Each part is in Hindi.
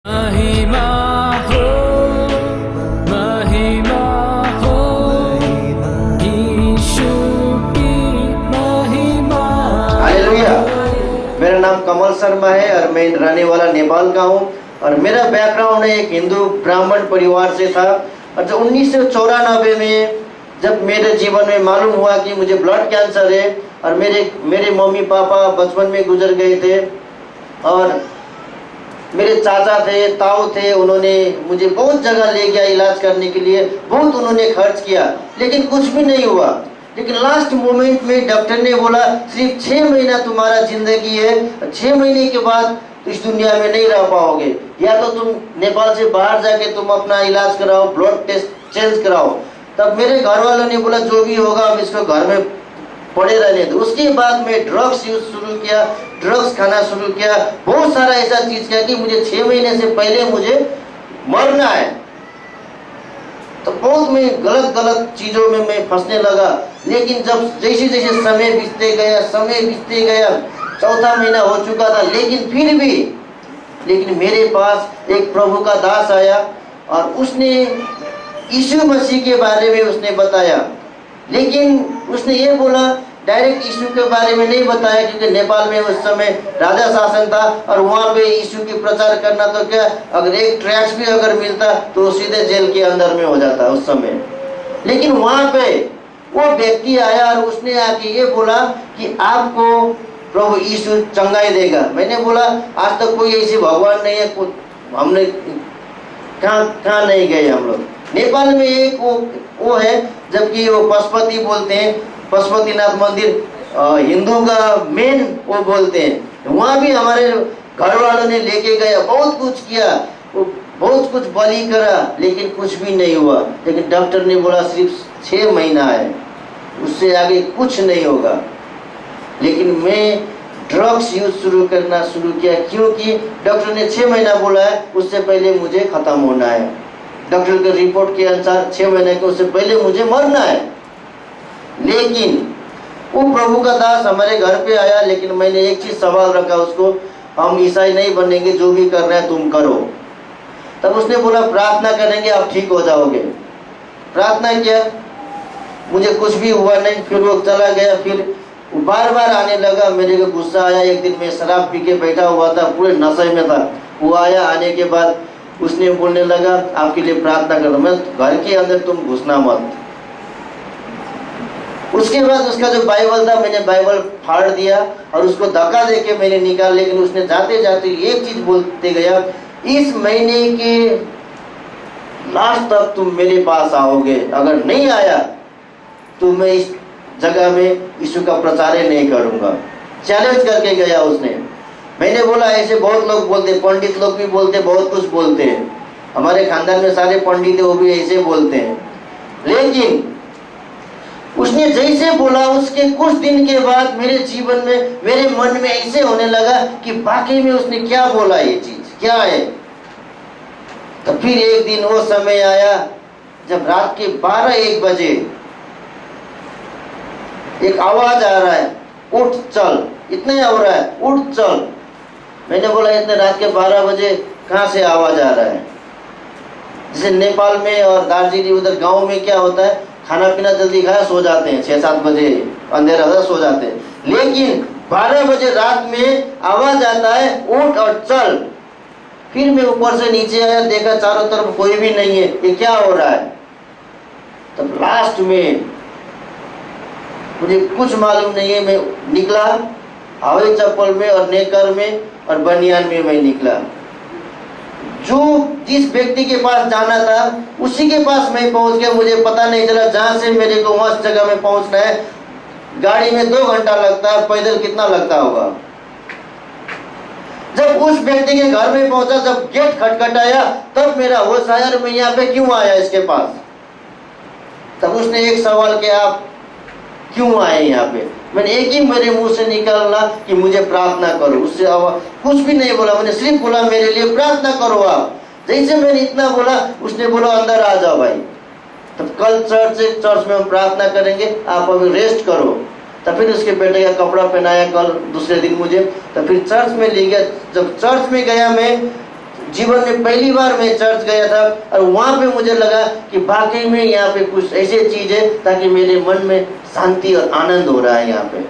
महिमा हो, महिमा हो, यीशु की महिमा। हालेलुया। मेरा नाम कमल शर्मा है और मैं रहने वाला नेपाल का हूँ और मेरा बैकग्राउंड एक हिंदू ब्राह्मण परिवार से था। और जब 1994 में जब मेरे जीवन में मालूम हुआ कि मुझे ब्लड कैंसर है और मेरे मम्मी पापा बचपन में गुजर गए थे और मेरे चाचा थे, ताऊ थे, उन्होंने मुझे बहुत जगह ले गया इलाज करने के लिए, बहुत उन्होंने खर्च किया लेकिन कुछ भी नहीं हुआ। लेकिन लास्ट मोमेंट में डॉक्टर ने बोला सिर्फ 6 महीना तुम्हारा जिंदगी है, 6 महीने के बाद इस दुनिया में नहीं रह पाओगे, या तो तुम नेपाल से बाहर जाके तुम अपना इलाज कराओ, ब्लड टेस्ट चेंज कराओ। तब मेरे घर वालों ने बोला जो भी होगा हम इसको घर में पड़े रहने दो। उसके बाद मैं ड्रग्स यूज शुरू किया, ड्रग्स खाना शुरू किया, बहुत सारा ऐसा चीज किया कि मुझे 6 महीने से पहले मुझे मरना है। तो बहुत मैं गलत चीजों में मैं फंसने लगा। लेकिन जब जैसे जैसे समय बीतते गया, चौथा महीना हो चुका था, लेकिन मेरे पास एक प्रभु का दास आया और उसने यीशु मसीह के बारे में उसने बताया। लेकिन उसने ये बोला डायरेक्ट यीशु के बारे में नहीं बताया, क्योंकि नेपाल में उस समय राजा शासन था और वहाँ पे यीशु की प्रचार करना तो क्या, अगर एक ट्रैक्स भी अगर मिलता तो सीधे जेल के अंदर में हो जाता उस समय। लेकिन वहाँ पे वो व्यक्ति आया और उसने आके ये बोला कि आपको प्रभु यीशु चंगाई देगा। मैंने बोला आज तक कोई ऐसे भगवान नहीं है, हमने कहाँ नहीं गए हम लोग। नेपाल में एक वो है, जबकि वो पशुपति बोलते हैं, पशुपतिनाथ मंदिर हिंदू का मेन वो बोलते हैं। वहाँ भी हमारे घर वालों ने लेके गया, बहुत कुछ किया, बहुत कुछ बलि करा, लेकिन कुछ भी नहीं हुआ। लेकिन डॉक्टर ने बोला सिर्फ 6 महीना है, उससे आगे कुछ नहीं होगा। लेकिन मैं ड्रग्स यूज करना शुरू किया, क्योंकि डॉक्टर ने 6 महीना बोला है, उससे पहले मुझे खत्म होना है। डॉक्टर के रिपोर्ट के अनुसार 6 महीने के उससे पहले मुझे मरना है। लेकिन वो प्रभु का दास हमारे घर पे आया, लेकिन मैंने एक चीज सवाल रखा उसको, हम ईसाई नहीं बनेंगे, जो भी करना है तुम करो। तब उसने बोला प्रार्थना करेंगे आप ठीक हो जाओगे। प्रार्थना किया, मुझे कुछ भी हुआ नहीं। फिर वो चला गया, फिर बार बार आने लगा। मेरे को गुस्सा आया। एक दिन मैं शराब पी के बैठा हुआ था, पूरे नशे में था। वो आया, आने के बाद उसने बोलने लगा आपके लिए प्रार्थना कर, मैं घर के अंदर तुम घुसना मत। उसके बाद उसका जो बाइबल था मैंने बाइबल फाड़ दिया और उसको धक्का देके मैंने निकाल। लेकिन उसने जाते जाते एक चीज बोलते गया, इस महीने के लास्ट तक तुम मेरे पास आओगे, अगर नहीं आया तो मैं इस जगह में यीशु का प्रचार नहीं करूंगा। चैलेंज करके गया उसने। मैंने बोला ऐसे बहुत लोग बोलते, पंडित लोग भी बोलते, बहुत कुछ बोलते हैं, हमारे खानदान में सारे पंडित है वो भी ऐसे बोलते हैं। लेकिन उसने जैसे बोला उसके कुछ दिन के बाद मेरे जीवन में, मेरे मन में ऐसे होने लगा कि वाकई में उसने क्या बोला, ये चीज क्या है। तो फिर एक दिन वो समय आया जब रात के 12-1 बजे एक आवाज आ रहा है, उठ चल, इतने हो रहा है, उठ चल। मैंने बोला इतने रात के 12 बजे कहाँ से आवाज आ रहा है। जैसे नेपाल में और दार्जिलिंग उधर गांव में क्या होता है, खाना पीना जल्दी खाया सो जाते हैं, 6-7 बजे अंधेरा होता सो जाते हैं। लेकिन 12 बजे रात में आवाज आता है उठ और चल। फिर मैं ऊपर से नीचे आया, देखा चारों तरफ कोई भी नहीं है, ये क्या हो रहा है। तब लास्ट में मुझे कुछ मालूम नहीं है, मैं निकला हवाई चप्पल में और नेकर में और बनियान में मैं निकला। जो जिस व्यक्ति के पास जाना था उसी के पास मैं पहुंच गया। मुझे पता नहीं चला जहां से मेरे को उस जगह में पहुंचना है। गाड़ी में 2 घंटा लगता है, पैदल कितना लगता होगा। जब उस व्यक्ति के घर में पहुंचा, जब गेट खटखटाया, तब मेरा होश आया मैं यहाँ पे क्यों आया इसके पास। तब उसने एक सवाल किया, आप क्यों आए यहाँ पे। मैंने एक ही मेरे मुंह से निकालना कि मुझे प्रार्थना करो, उससे कुछ भी नहीं बोला। मैंने सिर्फ बोला मेरे लिए प्रार्थना करो आप। जैसे मैंने इतना बोला उसने बोला अंदर आ जाओ भाई। तब कल चर्च में हम प्रार्थना करेंगे, आप अभी रेस्ट करो। तब फिर उसके बेटे का कपड़ा पहनाया कल दूसरे दिन मुझे। तब फिर चर्च में ले गया। जब चर्च में गया मैं जीवन में पहली बार मैं चर्च गया था और वहाँ पे मुझे लगा कि वाकई में यहाँ पे कुछ ऐसी चीज है ताकि मेरे मन में शांति और आनंद हो रहा है यहाँ पे।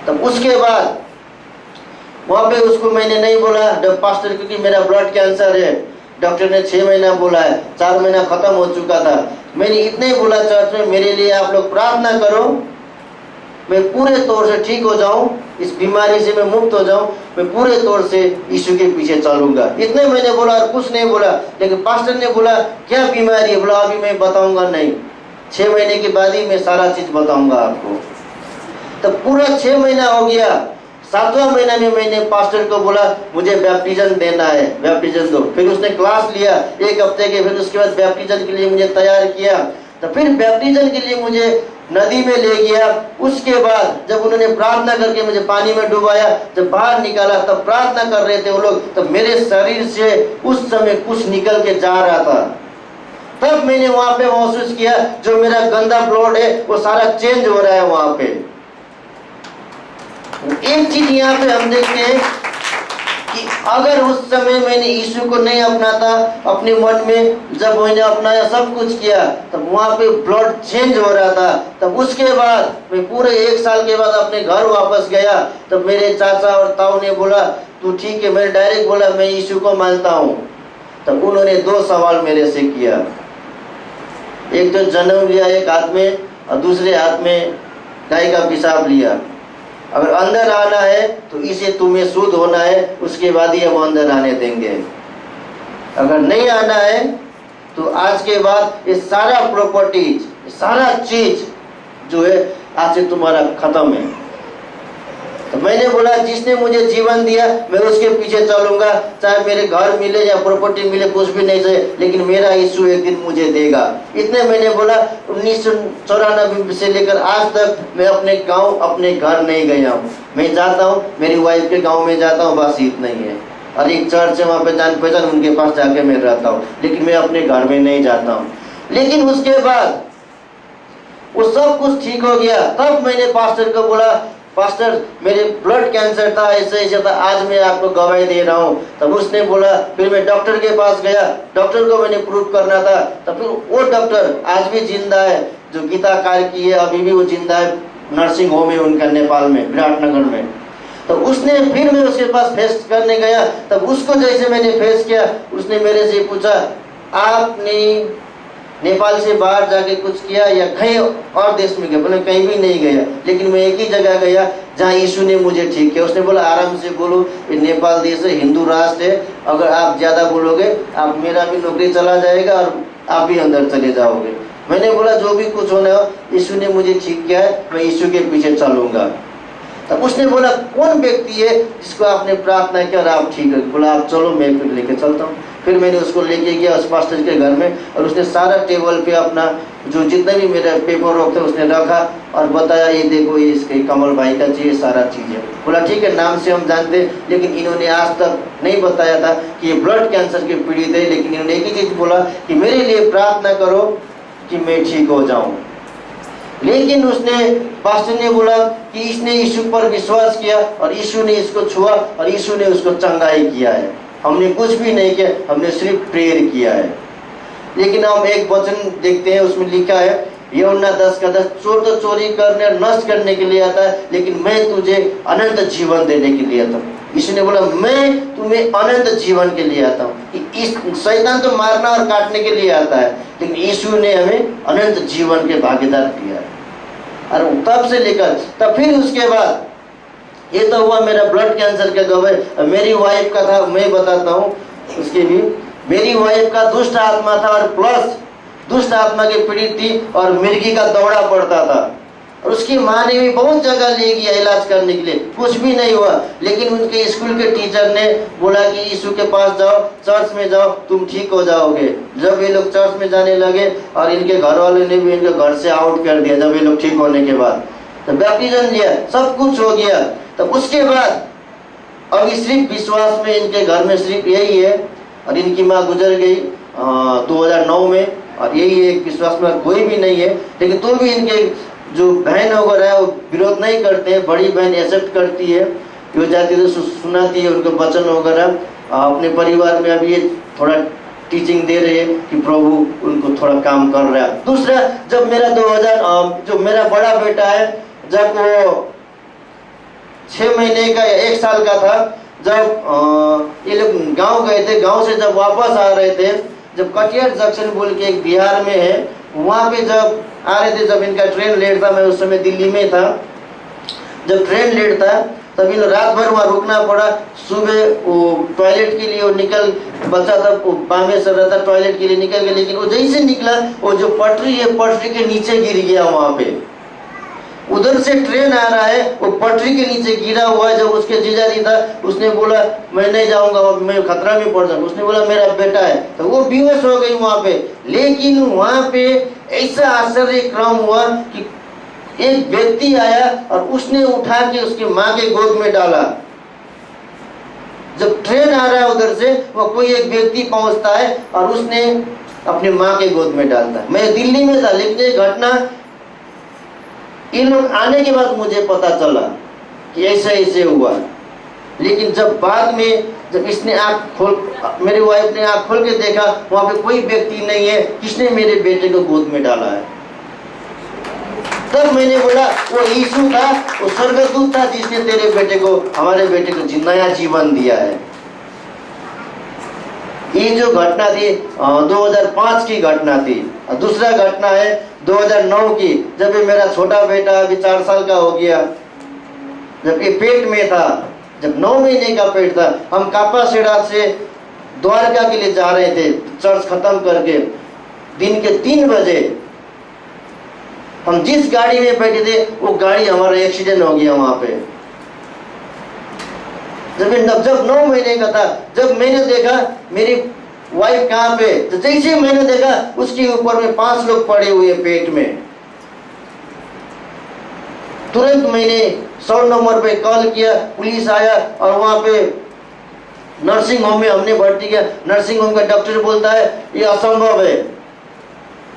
तब उसके बाद वहाँ पे उसको मैंने नहीं बोला पास्टर, क्योंकि मेरा ब्लड कैंसर है, डॉक्टर ने 6 महीना बोला है, 4 महीना खत्म हो चुका था। मैंने इतना ही बोला चर्च में, मेरे लिए आप लोग प्रार्थना करो, मैं पूरे तौर से ठीक हो जाऊं, इस बीमारी से मैं मुक्त हो जाऊं, मैं पूरे तौर से यीशु के पीछे चलूंगा। इतने मैंने बोला और कुछ नहीं बोला। लेकिन पास्टर ने बोला क्या बीमारी है? बोला अभी मैं बताऊंगा नहीं, 6 महीने के बाद ही मैं सारा चीज बताऊंगा आपको। तब पूरा 6 महीना हो गया। 7वां महीना में मैंने पास्टर को बोला मुझे बैप्टिज्म देना है, बैप्टिज्म दो। फिर उसने क्लास लिया 1 हफ्ते के, फिर उसके बाद बैप्टिज्म के लिए मुझे तैयार किया। तो फिर बैप्टिज्म के लिए मुझे नदी में ले गया। उसके बाद जब उन्होंने प्रार्थना करके मुझे पानी में डुबाया, जब बाहर निकाला तब प्रार्थना कर रहे थे वो लोग, तब मेरे शरीर से उस समय कुछ निकल के जा रहा था। तब मैंने वहां पे महसूस किया जो मेरा गंदा ब्लड है वो सारा चेंज हो रहा है वहां पे। एक चीज यहाँ पे हम देखते हैं कि अगर उस समय मैंने यीशु को नहीं अपनाता अपने मन में, जब मैंने अपनाया सब कुछ किया, तब वहाँ पे ब्लड चेंज हो रहा था। तब उसके बाद मैं पूरे 1 साल के बाद अपने घर वापस गया। तब मेरे चाचा और ताऊ ने बोला तू ठीक है, मैंने डायरेक्ट बोला मैं यीशु को मानता हूँ। तब उन्होंने 2 सवाल मेरे से किया, एक तो जन्म लिया एक हाथ में और दूसरे हाथ में गाय का पेशाब लिया। अगर अंदर आना है तो इसे तुम्हें शुद्ध होना है, उसके बाद ही हम अंदर आने देंगे। अगर नहीं आना है तो आज के बाद ये सारा प्रॉपर्टीज, सारा चीज जो है आज से तुम्हारा खत्म है। तो मैंने बोला जिसने मुझे जीवन दिया मैं उसके पीछे चलूंगा, चाहे मेरे घर मिले या प्रॉपर्टी मिले, कुछ भी नहीं चाहिए, लेकिन मेरा यीशु एक दिन मुझे देगा। इतने मैंने बोला। 1994 से लेकर आज तक मैं अपने गांव अपने घर नहीं गया हूँ। मैं जाता हूँ मेरी वाइफ के गांव में जाता हूँ, बस इतना ही है। और एक चर्च है वहाँ पे जान पहचान, उनके पास जाके मैं रहता हूँ, लेकिन मैं अपने घर में नहीं जाता हूँ। लेकिन उसके बाद वो सब कुछ ठीक हो गया। तब मैंने पास्टर को बोला पास्टर मेरे ब्लड कैंसर था, ऐसे ऐसे था, आज मैं आपको गवाही दे रहा हूँ। तब उसने बोला, फिर मैं डॉक्टर के पास गया, डॉक्टर को मैंने प्रूव करना था। तब फिर वो डॉक्टर आज भी जिंदा है जो गीता कार्य की है, अभी भी वो जिंदा है, नर्सिंग होम है उनका नेपाल में, विराटनगर में। तो उसने फिर मैं उसके पास फेस करने गया। तब उसको जैसे मैंने फेस किया, उसने मेरे से पूछा आपने नेपाल से बाहर जाके कुछ किया या कहीं और देश में गया? बोले कहीं भी नहीं गया, लेकिन मैं एक ही जगह गया जहाँ यीशु ने मुझे ठीक किया। उसने बोला आराम से बोलो, ये नेपाल देश है, हिंदू राष्ट्र है, अगर आप ज़्यादा बोलोगे आप मेरा भी नौकरी चला जाएगा और आप भी अंदर चले जाओगे। मैंने बोला जो भी कुछ होना हो, यीशु ने मुझे ठीक किया है, मैं यीशु के पीछे चलूंगा। तब उसने बोला कौन व्यक्ति है जिसको आपने प्रार्थना किया और आप ठीक है? बोला आप चलो मैं फिर लेके चलता हूँ। फिर मैंने उसको लेके गया उस पास्टर के घर में, और उसने सारा टेबल पे अपना जो जितना भी मेरा पेपर वर्क था उसने रखा और बताया ये देखो ये इसके कमल भाई का चाहिए, सारा चीज़ है। बोला ठीक है, नाम से हम जानते हैं, लेकिन इन्होंने आज तक नहीं बताया था कि ये ब्लड कैंसर के पीड़ित है, लेकिन इन्होंने एक ही चीज़ बोला कि मेरे लिए प्रार्थना करो कि मैं ठीक हो जाऊँ। लेकिन उसने पास्टर ने बोला कि इसने यीशु पर विश्वास किया और यीशु ने इसको छुआ और यीशु ने उसको चंगाई किया है। हमने कुछ भी नहीं किया, हमने सिर्फ प्रेयर किया है। लेकिन हम एक वचन देखते हैं, उसमें लिखा है यूहन्ना 10:10, चोर तो चोरी करने और नष्ट करने के लिए आता है, लेकिन मैं तुझे अनंत जीवन देने के लिए आता हूँ। यीशु ने बोला मैं तुम्हें अनंत जीवन के लिए आता हूँ। इस शैतान तो मारना और काटने के लिए आता है, लेकिन यीशु ने हमें अनंत जीवन के भागीदार किया है। और तब से लेकर तब फिर उसके बाद ये तो हुआ मेरा ब्लड कैंसर का गवाही। मेरी वाइफ का था, मैं बताता हूँ उसके भी। मेरी वाइफ का दुष्ट आत्मा था और प्लस दुष्ट आत्मा की पीड़ित थी और मिर्गी का दौरा पड़ता था, और उसकी माँ ने भी बहुत जगह ले गया इलाज करने के लिए, कुछ भी नहीं हुआ। लेकिन उनके स्कूल के टीचर ने बोला कि यीशु के पास जाओ, चर्च में जाओ, तुम ठीक हो जाओगे। जब ये लोग चर्च में जाने लगे और इनके घर वाले ने भी इनके घर से आउट कर दिया, जब ये लोग ठीक होने के बाद तो बैप्टिज्म लिया, सब कुछ हो गया। तब उसके बाद अभी सिर्फ विश्वास में इनके घर में सिर्फ यही है, और इनकी माँ गुजर गई 2009 में, और यही एक विश्वास में कोई भी नहीं है। लेकिन तो भी इनके जो बहन वगैरह है वो विरोध नहीं करते हैं, बड़ी बहन एक्सेप्ट करती है, वो जाती है सुनाती है उनको वचन वगैरह, अपने परिवार में अभी ये थोड़ा टीचिंग दे रहे हैं कि प्रभु उनको थोड़ा काम कर रहा है। दूसरा, जब मेरा 2000 जो मेरा बड़ा बेटा है, जब वो 6 महीने का या 1 साल का था, जब ये लोग गांव गए थे, गांव से जब वापस आ रहे थे, जब कटिहार जंक्शन बोल के एक बिहार में है, वहाँ पे जब आ रहे थे, जब इनका ट्रेन लेट था, मैं उस समय दिल्ली में था, जब ट्रेन लेट था तब इन रात भर वहाँ रुकना पड़ा। सुबह वो टॉयलेट के लिए वो निकल, बच्चा तब बामे से रहता, टॉयलेट के लिए निकल गया, लेकिन वो जैसे निकला, वो जो पटरी है, पटरी के नीचे गिर गया। वहाँ पे उधर से ट्रेन आ रहा है, वो पटरी के नीचे गिरा हुआ है। जब उसके जीजाजी था, उसने बोला मैं नहीं जाऊंगा, मैं खतरा में पड़ जाऊंगा। उसने बोला मेरा बेटा है, तो वो बेहोश हो गई वहाँ पे। लेकिन वहाँ पे ऐसा आश्चर्य क्रम हुआ कि एक व्यक्ति आया और उसने उठा के उसकी माँ के गोद में डाला। जब ट्रेन आ रहा है उधर से, वो कोई एक व्यक्ति पहुंचता है और उसने अपनी माँ के गोद में डालता है। मैं दिल्ली में था, लेकिन ये घटना इन लोग आने के बाद मुझे पता चला कि ऐसे ऐसे हुआ। लेकिन जब बाद में जब इसने आँख खोल, मेरी वाइफ ने आँख खोल के देखा, वहाँ पे कोई व्यक्ति नहीं है, किसने मेरे बेटे को गोद में डाला है। तब मैंने बोला वो यीशु था, वो स्वर्गदूत था, जिसने तेरे बेटे को, हमारे बेटे को नया जीवन दिया है। ये जो घटना थी 2005 की घटना थी। दूसरा घटना है 2009 की, जब ये मेरा छोटा बेटा अभी 4 साल का हो गया, जब ये पेट में था, जब 9 महीने का पेट था, हम कापासेड़ा से द्वारका के लिए जा रहे थे, चर्च खत्म करके। दिन के 3 बजे हम जिस गाड़ी में बैठे थे, वो गाड़ी हमारा एक्सीडेंट हो गया वहां पे। जब 9 महीने का था, जब मैंने देखा मेरी वाइफ कहाँ पे, तो जैसे मैंने देखा उसके ऊपर में 5 लोग पड़े हुए पेट में। तुरंत मैंने 100 नंबर पे कॉल किया, पुलिस आया और वहां पे नर्सिंग होम में हमने भर्ती किया। नर्सिंग होम का डॉक्टर बोलता है ये असंभव है,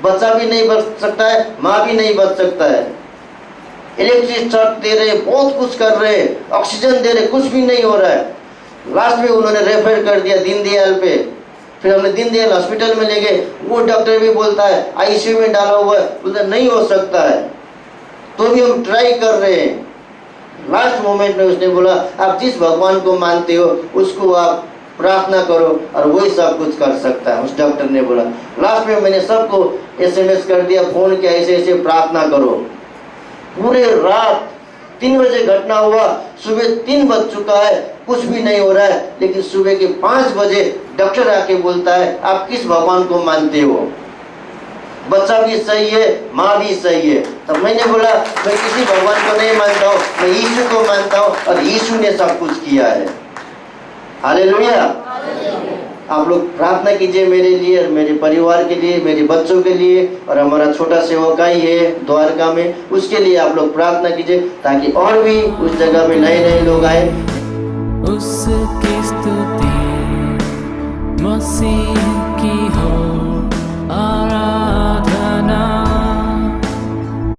बच्चा भी नहीं बच सकता है, माँ भी नहीं बच सकता है। इलेक्ट्रिक शॉक दे रहे, बहुत कुछ कर रहे, ऑक्सीजन दे रहे, कुछ भी नहीं हो रहा है। लास्ट में उन्होंने रेफर कर दिया दीनदयाल पे। फिर हमने दीनदयाल हॉस्पिटल में ले गए, वो डॉक्टर भी बोलता है आईसीयू में डाला हुआ है, बोलता नहीं हो सकता है, तो भी हम ट्राई कर रहे हैं। लास्ट मोमेंट में उसने बोला आप जिस भगवान को मानते हो उसको आप प्रार्थना करो और वही सब कुछ कर सकता है, उस डॉक्टर ने बोला। लास्ट में मैंने सबको SMS कर दिया, फोन किया, ऐसे ऐसे प्रार्थना करो। पूरे रात 3 बजे घटना हुआ, सुबह 3 बज चुका है, कुछ भी नहीं हो रहा है। लेकिन सुबह के 5 बजे डॉक्टर आके बोलता है आप किस भगवान को मानते हो, बच्चा भी सही है, माँ भी सही है। तब मैंने बोला मैं किसी भगवान को नहीं मानता हूँ, मैं यीशु को मानता हूँ और यीशु ने सब कुछ किया है। हालेलुया। आप लोग प्रार्थना कीजिए मेरे लिए और मेरे परिवार के लिए, मेरे बच्चों के लिए, और हमारा छोटा सेवकाई है द्वारका में, उसके लिए आप लोग प्रार्थना कीजिए ताकि और भी उस जगह में नए नए लोग आए। उसकी स्तुति मसीह की हो।